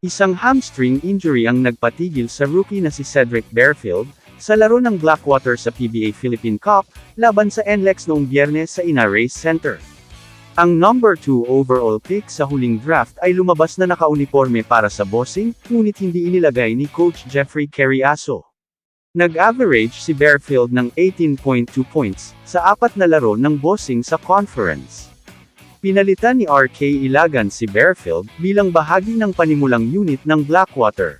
Isang hamstring injury ang nagpatigil sa rookie na si Cedric Barefield, sa laro ng Blackwater sa PBA Philippine Cup, laban sa NLEX noong Biyernes sa Ina Race Center. Ang number 2 overall pick sa huling draft ay lumabas na nakauniporme para sa Bossing, ngunit hindi inilagay ni Coach Jeffrey Cariaso. Nag-average si Barefield ng 18.2 points, sa 4 na laro ng Bossing sa conference. Pinalitan ni RK Ilagan si Barefield, bilang bahagi ng panimulang unit ng Blackwater.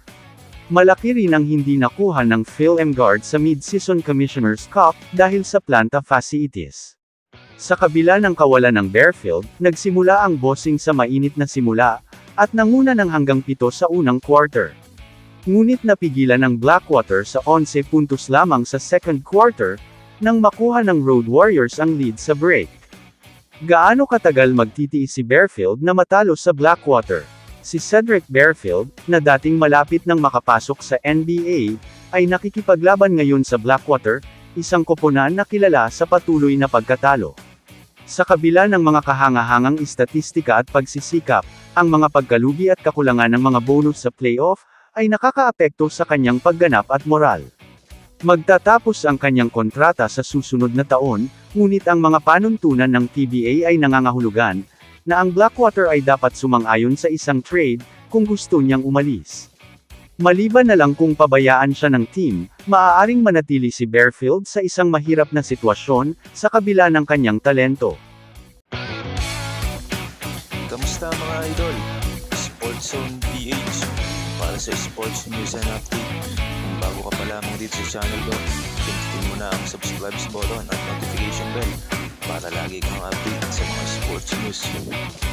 Malaki rin ang hindi nakuha ng Phil M. Guard sa Mid-Season Commissioner's Cup, dahil sa planta facilities. Sa kabila ng kawalan ng Barefield, nagsimula ang Bossing sa mainit na simula, at nanguna ng hanggang 7 sa unang quarter. Ngunit napigilan ng Blackwater sa 11 puntos lamang sa second quarter, nang makuha ng Road Warriors ang lead sa break. Gaano katagal magtitiis si Barefield na matalo sa Blackwater? Si Cedric Barefield, na dating malapit nang makapasok sa NBA, ay nakikipaglaban ngayon sa Blackwater, isang koponan na kilala sa patuloy na pagkatalo. Sa kabila ng mga kahangahangang istatistika at pagsisikap, ang mga pagkalugi at kakulangan ng mga bonus sa playoff, ay nakakaapekto sa kanyang pagganap at moral. Magtatapos ang kanyang kontrata sa susunod na taon, ngunit ang mga panuntunan ng PBA ay nangangahulugan, na ang Blackwater ay dapat sumang-ayon sa isang trade, kung gusto niyang umalis. Maliban na lang kung pabayaan siya ng team, maaaring manatili si Barefield sa isang mahirap na sitwasyon, sa kabila ng kanyang talento. Kamusta mga idol? Sports Zone PH, para sa sports news and update. Kung bago ka pa lamang dito sa channel ko, pindutin mo na ang subscribe button at notification bell, para lagi kang update sa mga sports news.